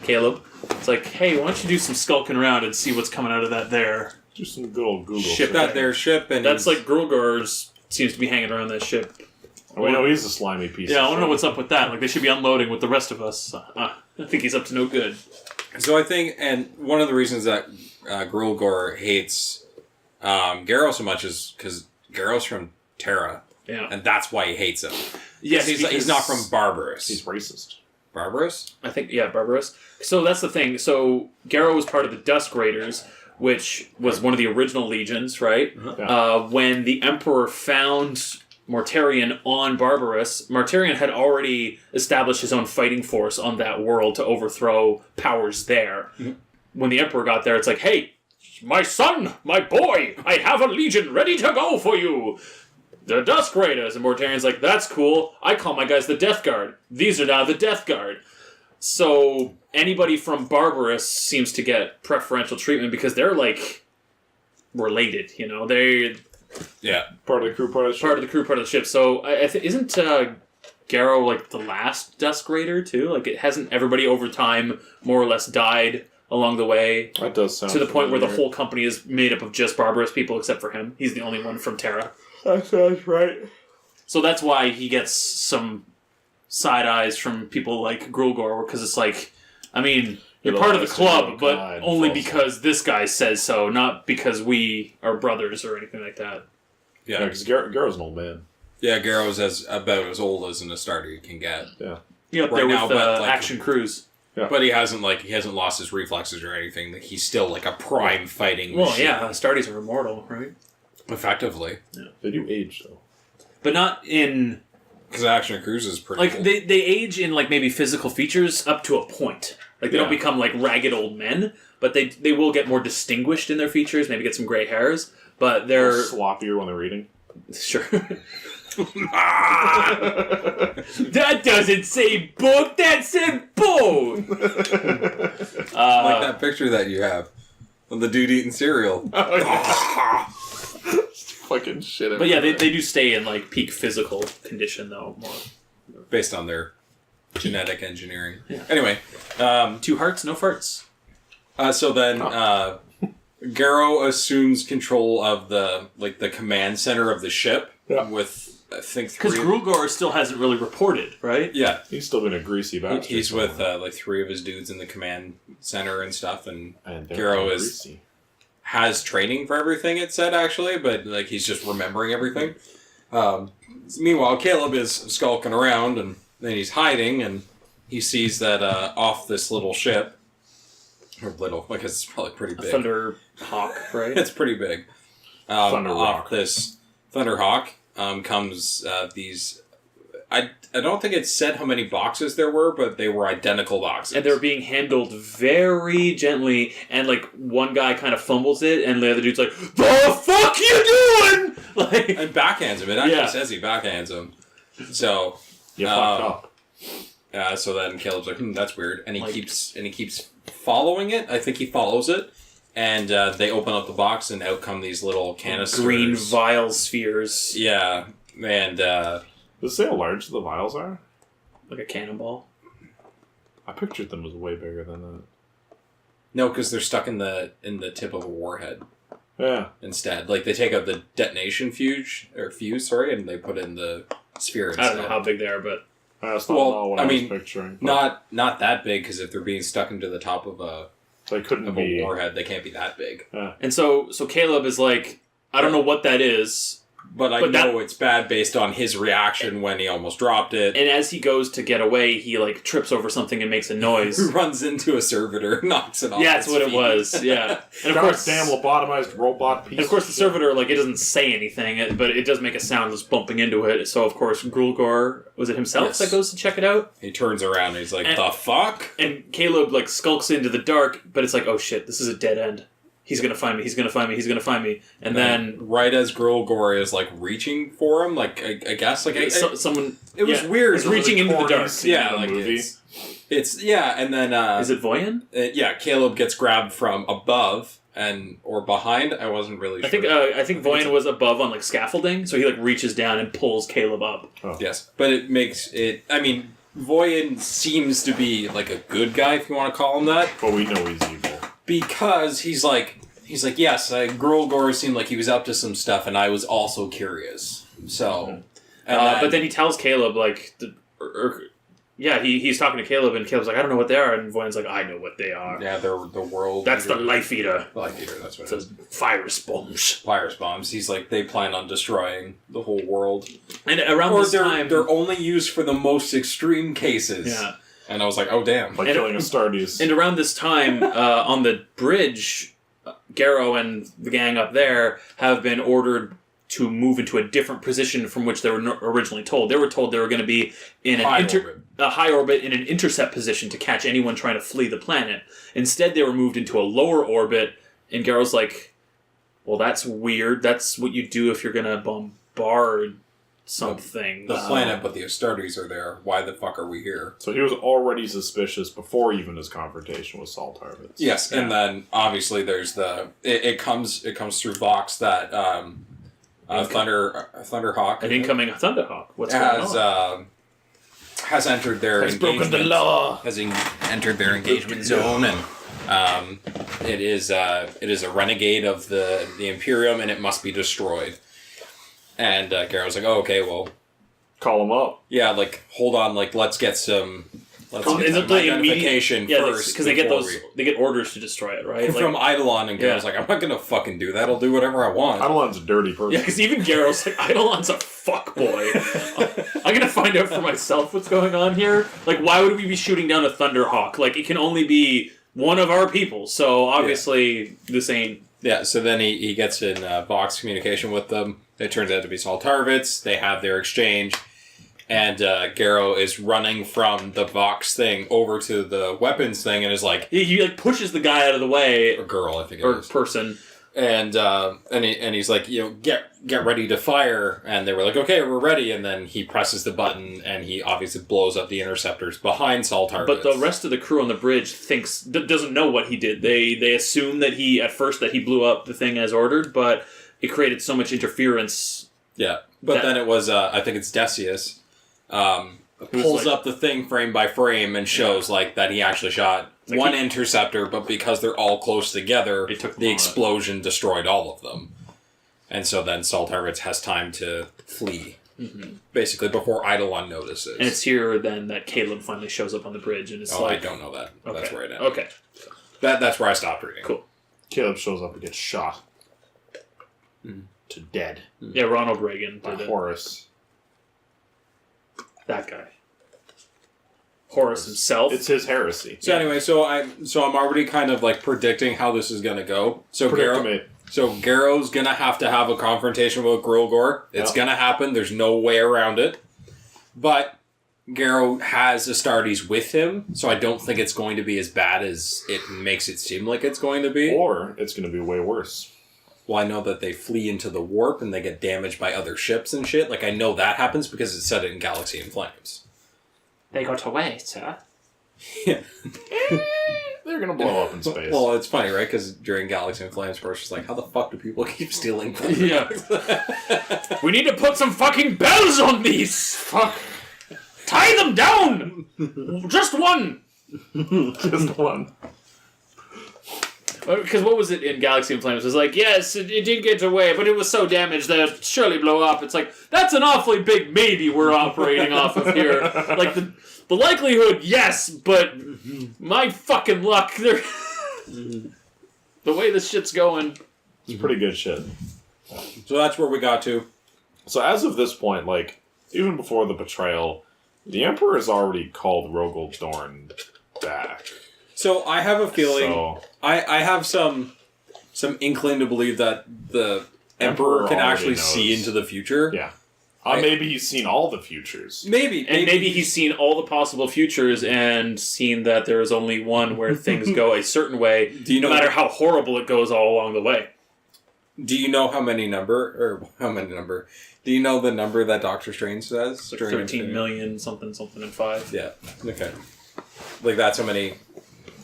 Caleb. It's like, hey, why don't you do some skulking around and see what's coming out of that there? Do some good old Google. Ship that their ship, and that's like Grulgor's seems to be hanging around that ship. Oh, we know he's a slimy piece. Yeah, I want to know what's up with that. Like they should be unloading with the rest of us. I think he's up to no good. So I think, and one of the reasons that Grulgor hates Garrow so much is because Garrow's from Terra. Yeah. And that's why he hates him. Yes, he's not from Barbarous. He's racist. Barbarous? I think, yeah, Barbarous. So that's the thing. So Garrow was part of the Dusk Raiders, which was one of the original legions, right? Yeah. When the Emperor found Mortarion on Barbarous, Mortarion had already established his own fighting force on that world to overthrow powers there. Mm-hmm. When the Emperor got there, it's like, hey, my son, my boy, I have a legion ready to go for you. The Dusk Raiders. And Mortarion's like, that's cool. I call my guys the Death Guard. These are now the Death Guard. So anybody from Barbarous seems to get preferential treatment because they're like related, you know. They part of the crew, part of the ship. Part of the crew, part of the ship. So isn't Garrow like the last Dusk Raider too? Like hasn't everybody over time more or less died along the way? That does sound to the point where the familiar. whole company is made up of just Barbarous people except for him. He's the only one from Terra. That sounds right. So that's why he gets some side eyes from people like Grulgor, because it's like, I mean, you're part of the club, but only because this guy says so, not because we are brothers or anything like that. Yeah, because Garrow's an old man. Yeah, Garrow's about as old as an Astartes can get. Yeah. Yeah, up Right there now, with but, like, Action Crews. Yeah. But he hasn't lost his reflexes or anything. He's still like a prime fighting Well, machine. yeah, Astartes are immortal, right? Effectively. Yeah. They do age, though. But not in... Because Action Cruise is pretty Like, old. they age in, like, maybe physical features up to a point. Like, they don't become, like, ragged old men, but they will get more distinguished in their features, maybe get some gray hairs, but they're... sloppier when they're reading. Sure. That doesn't say book, that said boat! like that picture that you have of the dude eating cereal. Fucking shit. But yeah, they do stay in, like, peak physical condition, though, more. Based on their genetic engineering. Yeah. Anyway. 2 hearts, no farts. So then, Garrow assumes control of the command center of the ship with I think Because Grulgor still hasn't really reported, right? Yeah. He's still been a greasy bastard. He's with like 3 of his dudes in the command center and stuff, and they're Garrow greasy. has training for everything, it said, actually, but like he's just remembering everything. Meanwhile, Caleb is skulking around, and then he's hiding, and he sees that off this little ship, or little, I guess it's probably pretty big. Thunder Hawk, right? It's pretty big. Off this Thunderhawk comes these... I don't think it said how many boxes there were, but they were identical boxes. And they're being handled very gently, and like one guy kind of fumbles it, and the other dude's like, "The fuck you doing?" Like, and backhands him. It actually says he backhands him. So You fucked up. So then Caleb's like, that's weird, and he keeps following it. I think he follows it, and they open up the box, and out come these little canisters, green vial spheres. Yeah, and. Does it say how large the vials are? Like a cannonball. I pictured them as way bigger than that. No, because they're stuck in the tip of a warhead. Yeah. Instead, like they take out the detonation fuse, and they put in the sphere instead. I don't know how big they are, but That's not what I was mean, picturing. Not that big, because if they're being stuck into the top of a warhead, they can't be that big. Yeah. And so Caleb is like, I don't know what that is. But I know it's bad based on his reaction when he almost dropped it. And as he goes to get away, he like trips over something and makes a noise. Runs into a servitor, knocks it off. Yeah, that's what it was. Yeah, and of course, damn lobotomized robot piece. And of course, the servitor like it doesn't say anything, but it does make a sound just bumping into it. So of course, Grulgor, was it himself that goes to check it out? He turns around and he's like, "The fuck!" And Caleb like skulks into the dark, but it's like, "Oh shit, this is a dead end. He's gonna find me. He's gonna find me. He's gonna find me." And then right as Grulgor is like reaching for him, like I guess like someone. It was weird. It's reaching into the dark. Yeah, like it's and then is it Voyen? Yeah, Caleb gets grabbed from above or behind. I wasn't really sure. I think Voyen was above on like scaffolding, so he like reaches down and pulls Caleb up. Oh. Yes, but it makes it. I mean, Voyen seems to be like a good guy, if you want to call him that. But we know he's evil. Because he's like, yes, Grulgor seemed like he was up to some stuff, and I was also curious. So, but then he tells Caleb like, he's talking to Caleb, and Caleb's like, I don't know what they are, and Voyen's like, I know what they are. Yeah, they're the world. That's the life eater. Life eater. That's what it is. Fire sponge. Fire bombs. He's like, they plan on destroying the whole world, and around this time, they're only used for the most extreme cases. Yeah. And I was like, oh, damn. Like killing a Stardies. And around this time, on the bridge, Garrow and the gang up there have been ordered to move into a different position from which they were originally told. They were told they were going to be in a high orbit in an intercept position to catch anyone trying to flee the planet. Instead, they were moved into a lower orbit, and Garrow's like, well, that's weird. That's what you do if you're going to bombard something. The planet, but the Astartes are there. Why the fuck are we here? So he was already suspicious before even his confrontation with Saul Tarvitz. Yes, and then obviously there's it comes through Vox that Thunderhawk, an incoming Thunderhawk. What's going on? Has entered their broken the law. Has entered their engagement zone, and it is a renegade of the Imperium, and it must be destroyed. And Garrow's like, oh, okay, well... Call him up. Yeah, like, hold on, like, let's get some identification first. Because they get orders to destroy it, right? From Eidolon, and Garrow's like, I'm not going to fucking do that, I'll do whatever I want. Eidolon's a dirty person. Yeah, because even Garrow's like, Eidolon's a fuckboy. I'm going to find out for myself what's going on here. Like, why would we be shooting down a Thunderhawk? Like, it can only be one of our people, so obviously this ain't... Yeah, so then he gets in Vox communication with them. It turns out to be Saul Tarvitz. They have their exchange. And Garrow is running from the Vox thing over to the weapons thing and is like... He like pushes the guy out of the way. Or girl, I think it is. Or person. And he's like, get ready to fire. And they were like, okay, we're ready. And then he presses the button and he obviously blows up the interceptors behind Saul Tarvitz. But the rest of the crew on the bridge doesn't know what he did. They assume that he blew up the thing as ordered, but it created so much interference. Yeah. But then it was, I think it's Decius, pulls up the thing frame by frame and shows that he actually shot one interceptor, but because they're all close together, the explosion destroyed all of them. And so then Saul Tarvitz has time to flee. basically before Eidolon notices. And it's here then that Caleb finally shows up on the bridge, and it's I like... don't know that. Okay. That's where I know. Okay. That's where I stopped reading. Cool. Caleb shows up and gets shot to dead Yeah, Ronald Reagan by did it. Horus. That guy. Horus himself. It's his heresy. So anyway, so I'm already kind of like predicting how this is gonna go. So Garrow's gonna have a confrontation with Grogor. It's gonna happen. There's no way around it. But Garrow has Astartes with him, so I don't think it's going to be as bad as it makes it seem like it's going to be. Or it's going to be way worse. Well, I know that they flee into the warp and they get damaged by other ships and shit. Like, I know that happens because it said it in Galaxy in Flames. They got away, sir. Yeah. They're going to blow up in space. Well, it's funny, right? Because during Galaxy in Flames, Horus was like, how the fuck do people keep stealing things? Yeah. We need to put some fucking bells on these! Fuck. Tie them down! Just one! Just one. Because what was it in Galaxy in Flames? It was like, yes, it did get away, but it was so damaged that it'll surely blow up. It's like, that's an awfully big maybe we're operating off of here. Like, the likelihood, yes, but my fucking luck, the way this shit's going. It's pretty good shit. So that's where we got to. So as of this point, like, even before the betrayal, the Emperor has already called Rogel Dorn back. So I have a feeling... So, I have some inkling to believe that the Emperor can actually knows. see into the future. Yeah. Maybe he's seen all the futures. Maybe He's seen all the possible futures and seen that there is only one where things go a certain way, no matter how horrible it goes all along the way. Do you know Do you know the number that Doctor Strange says? Like 13 million, something, and 5. Yeah. Okay. Like, that's how many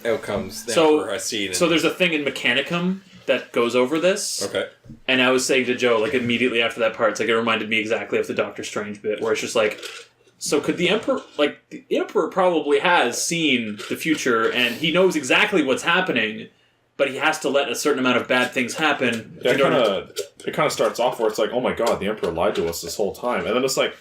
outcomes the So- Emperor has seen. So there's a thing in Mechanicum that goes over this. Okay. And I was saying to Joe, like, immediately after that part, it's like, it reminded me exactly of the Doctor Strange bit, where it's just like, so could the Emperor, like, the Emperor probably has seen the future, and he knows exactly what's happening, but he has to let a certain amount of bad things happen. Yeah, it kind of starts off where it's like, oh my god, the Emperor lied to us this whole time. And then it's like,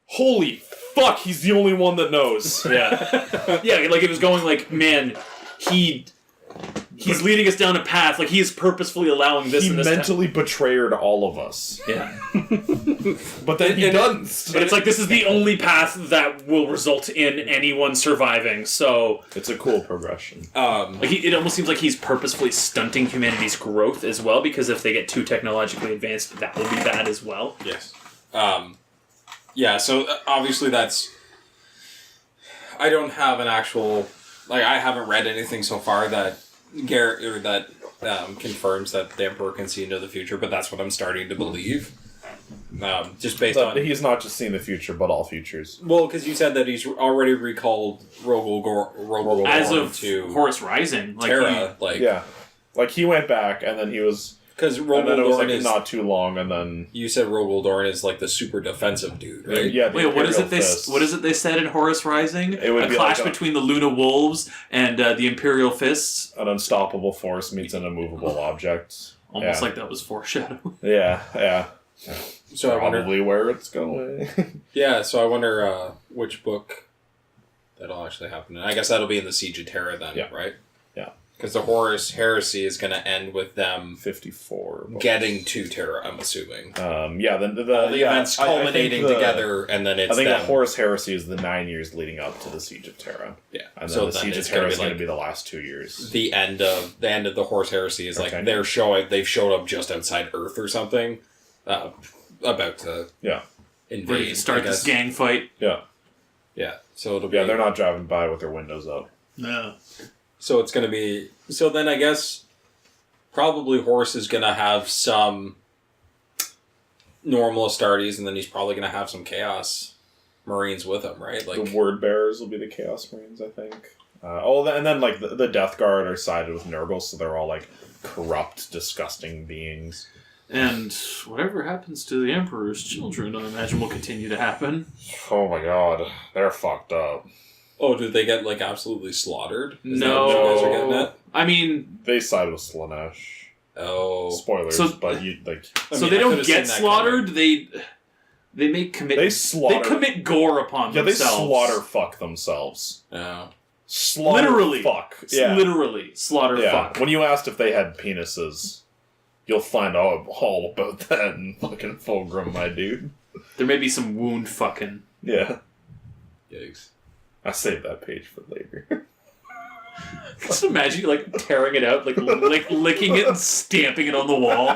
holy fuck, he's the only one that knows. Yeah. Yeah, like, it was going like, man, he's leading us down a path, like, he is purposefully allowing this He and this mentally betrayed all of us. Yeah. But then he doesn't. But it's like, this is the only path that will result in anyone surviving, so... It's a cool progression. Like, it almost seems like he's purposefully stunting humanity's growth as well, because if they get too technologically advanced, that will be bad as well. Yes. Yeah, so obviously that's... I don't have an actual... Like, I haven't read anything so far that confirms that the Emperor can see into the future, but that's what I'm starting to believe. Just based on... He's not just seeing the future, but all futures. Well, because you said that he's already recalled Rogel As Dorn of to Horus Rising. Like, Terra. Yeah. Like, he went back, and then he was... Because And then it was, Dorn like, is... not too long, and then... You said Rogel Dorn is like the super defensive dude, right? Yeah, the Wait, what is Imperial it Fist. they said in Horus Rising? It would a be clash like between the Luna Wolves and the Imperial Fists? An unstoppable force meets an immovable object. Almost like that was foreshadowed. Yeah. So I wonder... Probably where it's going. Yeah, so I wonder which book that'll actually happen in. I guess that'll be in the Siege of Terra then, right? Yeah. Because the Horus Heresy is going to end with them 54. getting to Terra, I'm assuming. Yeah, The events culminating together, and then it's I think them. the Horus Heresy is the 9 years leading up to the Siege of Terra. Yeah. And So then the then Siege of it's gonna Terra be is going to like be the last 2 years. the end of the Horus Heresy is like Okay. they've showed up just outside Earth or something, about to invade. Ready to start I this guess. gang fight. Yeah. Yeah, so it'll be. Yeah, they're not driving by with their windows up. No. So it's going to be... So then I guess probably Horus is going to have some normal Astartes, and then he's probably going to have some Chaos Marines with him, right? Like The Word Bearers will be the Chaos Marines, I think. And then like the Death Guard are sided with Nurgle, so they're all like corrupt, disgusting beings. And whatever happens to the Emperor's children, I imagine will continue to happen. Oh my god, they're fucked up. Oh, did they get like absolutely slaughtered? Is that No. what you guys are getting at? I mean, They side with Slanesh. Oh. Spoilers, So- but you like. I so mean, they I don't could've get seen that slaughtered. They may commit. They slaughter. They commit gore upon themselves. They slaughter fuck themselves. Oh. Slaughter Literally. fuck. Yeah. Literally. Slaughter fuck. When you asked if they had penises, you'll find out all about that in fucking Fulgrim, my dude. There may be some wound fucking. Yeah. Yikes. I saved that page for later. Just imagine you, like, tearing it out, like licking it and stamping it on the wall.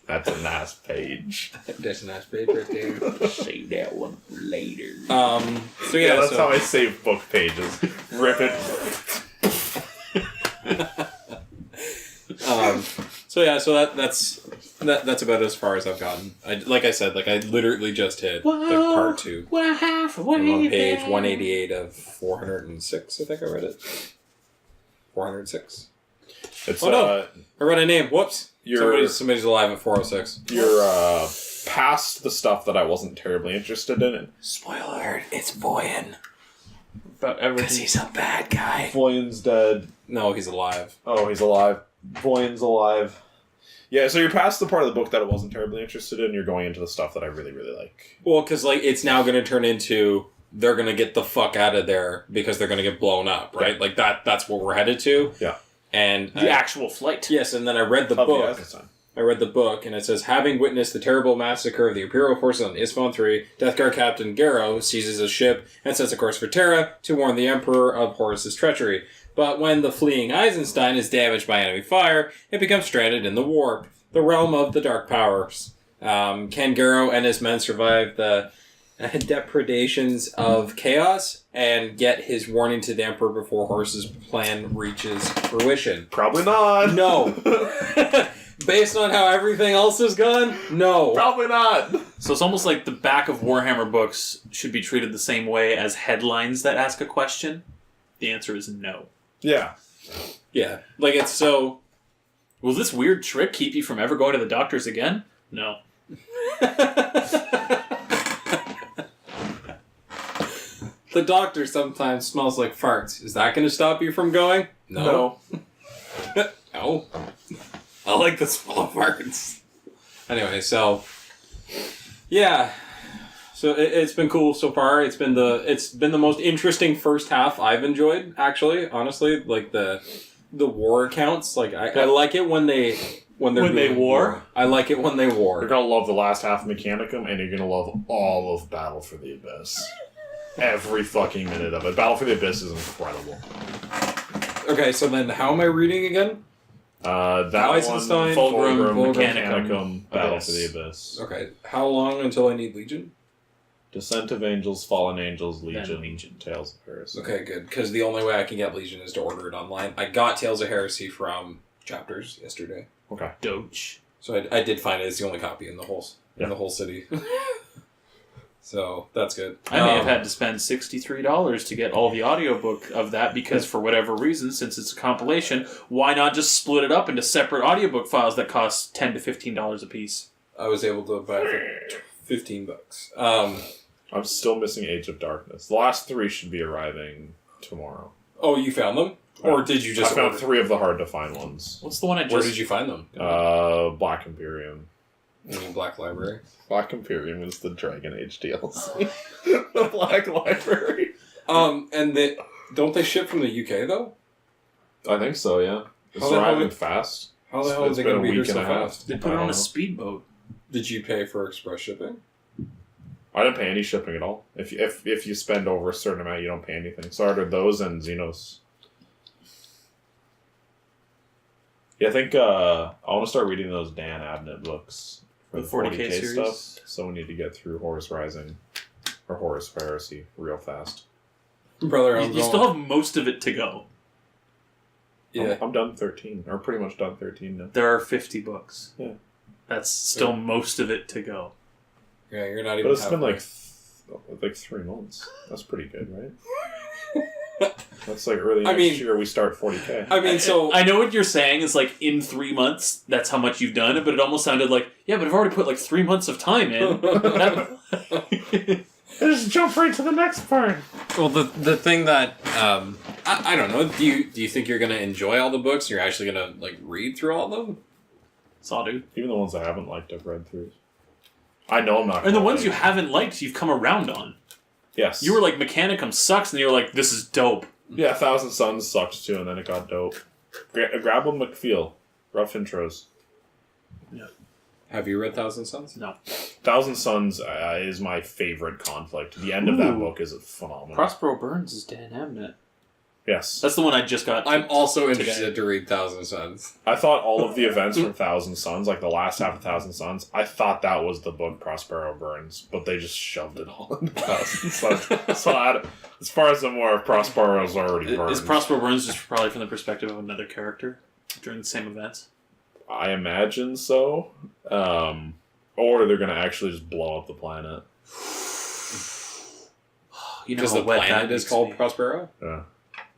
That's a nice page. That's a nice page right there. Save that one for later. So Yeah, that's how I save book pages. Rip it. So that's about as far as I've gotten. Like I said, I literally just hit part 2. We're halfway I'm on page there. 188 of 406. I think I read it. 406. It's Oh, no. I read a name. Whoops. Somebody's alive at 406. You're past the stuff that I wasn't terribly interested in. Spoiler alert, it's Voyen. About everything. Because he's a bad guy. Voyen's dead. No, he's alive. Oh, he's alive. Voyen's alive. Yeah, so you're past the part of the book that I wasn't terribly interested in. You're going into the stuff that I really, really like. Well, because it's now going to turn into they're going to get the fuck out of there because they're going to get blown up, right? Yeah. Like that's what we're headed to. Yeah. And the actual flight. Yes, and then I read the book. I read the book, and it says, having witnessed the terrible massacre of the Imperial forces on Isstvan III, Death Guard Captain Garrow seizes his ship and sets a course for Terra to warn the Emperor of Horus's treachery. But when the fleeing Eisenstien is damaged by enemy fire, it becomes stranded in the Warp, the realm of the Dark Powers. Can Garrow and his men survive the depredations of chaos and get his warning to the Emperor before Horus's plan reaches fruition? Probably not. No. Based on how everything else has gone, no. Probably not. So it's almost like the back of Warhammer books should be treated the same way as headlines that ask a question. The answer is no. Yeah. Yeah. It's so... Will this weird trick keep you from ever going to the doctors again? No. The doctor sometimes smells like farts. Is that going to stop you from going? No. No. I like the smell of farts. Anyway, so... Yeah. So it's been cool so far. It's been the most interesting first half I've enjoyed, actually. Honestly, the war accounts. I like it when they war. I like it when they war. You're gonna love the last half of Mechanicum, and you're gonna love all of Battle for the Abyss. Every fucking minute of it. Battle for the Abyss is incredible. Okay, so then how am I reading again? That Eisenstien, Fulgrim, Mechanicum, Battle for the Abyss. Okay, how long until I need Legion? Descent of Angels, Fallen Angels, Legion, Tales of Heresy. Okay, good. Because the only way I can get Legion is to order it online. I got Tales of Heresy from Chapters yesterday. Okay. Doge. So I did find it. It's the only copy in the whole city. So that's good. I may have had to spend $63 to get all the audiobook of that because for whatever reason, since it's a compilation, why not just split it up into separate audiobook files that cost $10 to $15 a piece? I was able to buy it for $15. I'm still missing Age of Darkness. The last 3 should be arriving tomorrow. Oh, you found them? Or did you just I found 3 of the hard-to-find ones. What's the one I just... Where did you find them? Black Imperium. You mean Black Library? Black Imperium is the Dragon Age DLC. The Black Library. And don't they ship from the UK, though? I think so, yeah. It's arriving fast. How the hell is it going to be here so fast? They put it on a speedboat. Did you pay for express shipping? I didn't pay any shipping at all. If you spend over a certain amount, you don't pay anything. So I ordered those and Xenos. Yeah, I think I want to start reading those Dan Abnett books for the 40K series stuff. So we need to get through Horus Rising or Horus Heresy real fast. Brother, you still have most of it to go. Yeah, I'm done 13, or pretty much done 13 now. There are 50 books. Yeah, that's still most of it to go. Yeah, you're not even. But it's been like 3 months. That's pretty good, right? That's early next year we start 40K. I mean, so I know what you're saying is in 3 months that's how much you've done, but it almost sounded like but I've already put 3 months of time in. Just jump right to the next part. Well, the thing that I don't know. Do you think you're gonna enjoy all the books? You're actually gonna read through all of them? Saw, dude. Even the ones I haven't liked, I've read through. I know I'm not. And the ones you haven't liked, you've come around on. Yes. You were like, Mechanicum sucks, and you were like, this is dope. Yeah, Thousand Suns sucked too, and then it got dope. Grab a McFeel. Rough intros. Have you read Thousand Suns? No. Thousand Suns is my favorite conflict. The end of that book is phenomenal. Prospero Burns is Dan Abnett. Yes. That's the one I just got. I'm also interested to read Thousand Suns. I thought all of the events from Thousand Suns, like the last half of Thousand Suns, I thought that was the book Prospero Burns, but they just shoved it all into Thousand Suns. So as far as I'm aware, Prospero's already burned. Is Prospero Burns just probably from the perspective of another character during the same events? I imagine so. Or they're going to actually just blow up the planet. You know Because how the wet planet that is makes called me. Prospero? Yeah.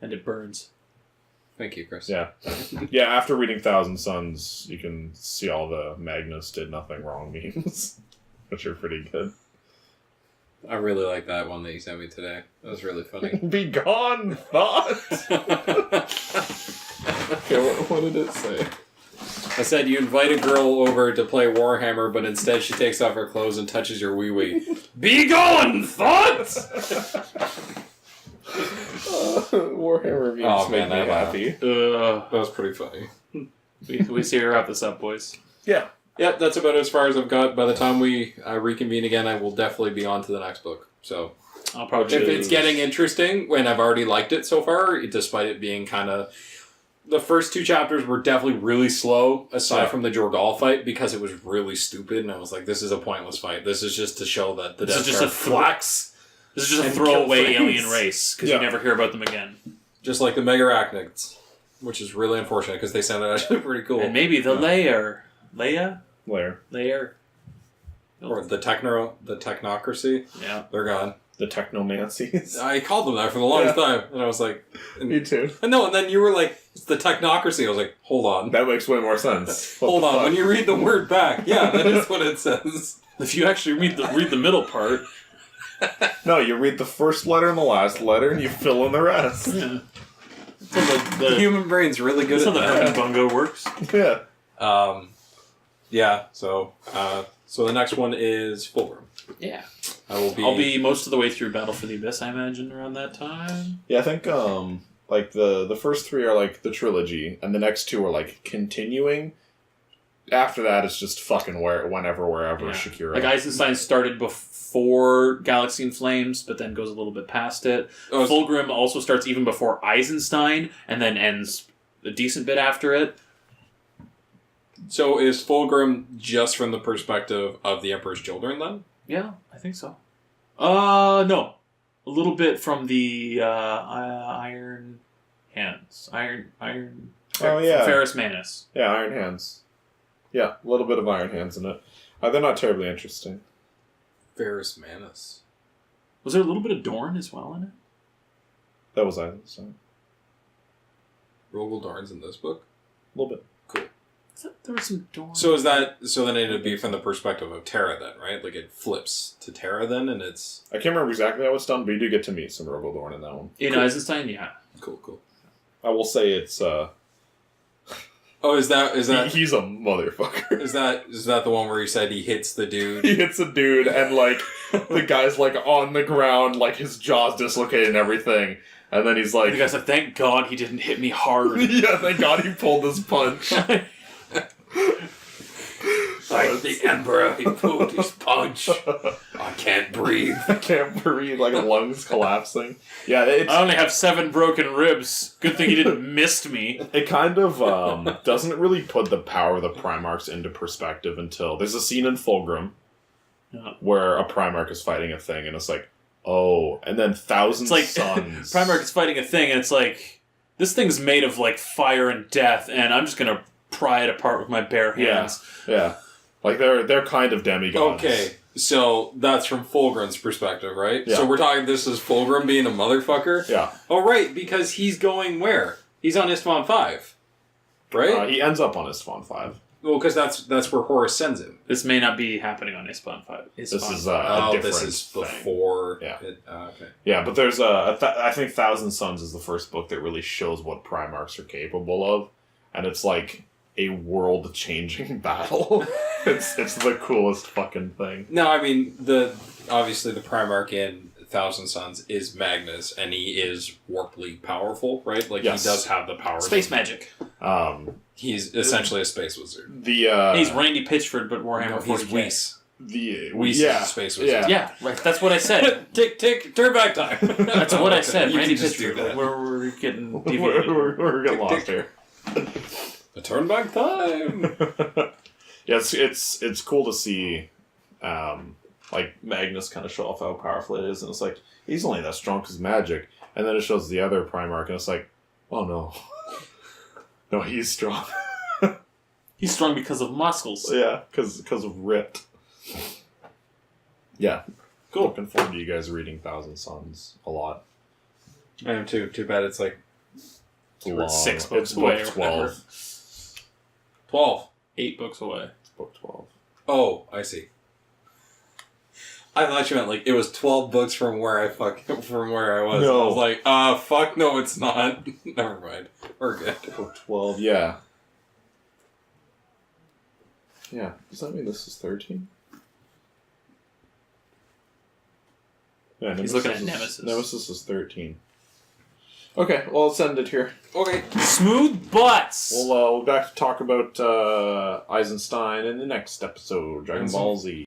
And it burns. Thank you, Chris. Yeah. Yeah, after reading Thousand Suns, you can see all the Magnus did nothing wrong memes, which are pretty good. I really like that one that you sent me today. That was really funny. Be gone, thought! Okay, what did it say? I said you invite a girl over to play Warhammer, but instead she takes off her clothes and touches your wee-wee. Be gone, thoughts! Warhammer memes Oh, make man, me I happy. That was pretty funny. We see her wrap this up, boys. Yeah. Yeah, that's about as far as I've got. By the time we reconvene again, I will definitely be on to the next book. So, I'll probably if it's getting interesting, when I've already liked it so far, despite it being kind of... The first 2 chapters were definitely really slow, aside from the Jorgal fight, because it was really stupid, and I was like, this is a pointless fight. This is just to show that the This is Death just Guard a flex. This is just a and throwaway kill alien things. race, because Yeah. you never hear about them again. Just like the Megarachnids, which is really unfortunate, because they sounded actually pretty cool. And maybe the Leia. Where? Layer. Or the Technocracy. Yeah. They're gone. The Technomancies? I called them that for the longest time, and I was like... Me too. And then you were like, it's the Technocracy. I was like, hold on. That makes way more sense. What Hold the on, fuck? when you read the word back, yeah, that is what it says. If you actually read the middle part. No, you read the first letter and the last letter, and you fill in the rest. Yeah. That's how The human brain's really good that's at how the that. fucking bungo works. Yeah. Yeah, so the next one is Fulgrim. Yeah. I'll be most of the way through Battle for the Abyss, I imagine, around that time. Yeah, I think, like, the first 3 are, like, the trilogy, and the next 2 are, like, continuing. After that, it's just fucking whenever, wherever, Yeah. Shakira. Like, Eisenstein started before Galaxy in Flames, but then goes a little bit past it. Oh, Fulgrim also starts even before Eisenstein, and then ends a decent bit after it. So is Fulgrim just from the perspective of the Emperor's children, then? Yeah, I think so. No. A little bit from the Iron Hands. Iron Oh, yeah. Ferrus Manus. Yeah, Iron Hands. Yeah, a little bit of Iron Hands in it. They're not terribly interesting. Ferrus Manus. Was there a little bit of Dorn as well in it? That was Eisenstein. Rogel Dorn's in this book? A little bit. Cool. I thought there was some Dorn. So then it'd be from the perspective of Terra then, right? Like it flips to Terra then, and it's... I can't remember exactly how it's done, but you do get to meet some Rogaldorn in that one. In Eisenstein, yeah. Cool. I will say it's, Oh, is that... he's a motherfucker. Is that the one where he said he hits the dude? He hits a dude, and, like, the guy's, like, on the ground, like, his jaw's dislocated and everything. And then he's like... The guy's like, thank God he didn't hit me hard. Yeah, thank God he pulled this punch. Like the Emperor, he pulled his punch. I can't breathe. I can't breathe, like, lungs collapsing. Yeah, it's... I only have 7 broken ribs. Good thing he didn't miss me. It kind of doesn't really put the power of the Primarchs into perspective until... There's a scene in Fulgrim where a Primarch is fighting a thing, and it's like, oh, and then Thousand It's like, Suns. Primarch is fighting a thing, and it's like, this thing's made of, like, fire and death, and I'm just gonna pry it apart with my bare hands. Yeah. Like, they're kind of demigods. Okay, so that's from Fulgrim's perspective, right? Yeah. So we're talking this is Fulgrim being a motherfucker? Yeah. Oh, right, because he's going where? He's on Istvan 5, right? He ends up on Istvan 5. Well, because that's where Horus sends him. This may not be happening on Ispan 5. This is a different this is thing. before. Yeah. Okay. Yeah, but there's I think Thousand Suns is the first book that really shows what Primarchs are capable of. And it's like a world-changing battle. It's the coolest fucking thing. No, I mean obviously the Primarch in Thousand Suns is Magnus, and he is warply powerful, right? Like Yes. he does have the power. Space magic. He's essentially a space wizard. He's Randy Pitchford, but Warhammer He's 40K. Whis. Whis is a space wizard. Yeah, right. That's what I said. Tick tick, turn back time. That's what I said. You Randy can just do Pitchford. that. We're getting deviated. we're getting lost here. The turn back time. Yeah, it's cool to see, like Magnus kind of show off how powerful it is, and it's like he's only that strong because magic, and then it shows the other Primarch, and it's like, oh no, no, he's strong. He's strong because of muscles. Yeah, because of ripped. Yeah, cool. Looking forward to you guys reading Thousand Suns a lot. I am too. Too bad it's like It's long. 6 books It's away. book or whatever. 12. 12. 8 books away. It's book 12. Oh, I see. I thought you meant like it was 12 books from where I was. No. I was like, fuck no, it's not. Never mind. We're good. Book 12, yeah. Yeah, does that mean this is 13? Yeah, He's looking at Nemesis. Nemesis is 13. Okay, well, let's end it here. Okay. Smooth butts! We'll be back to talk about Eisenstien in the next episode, Dragon Ball Z.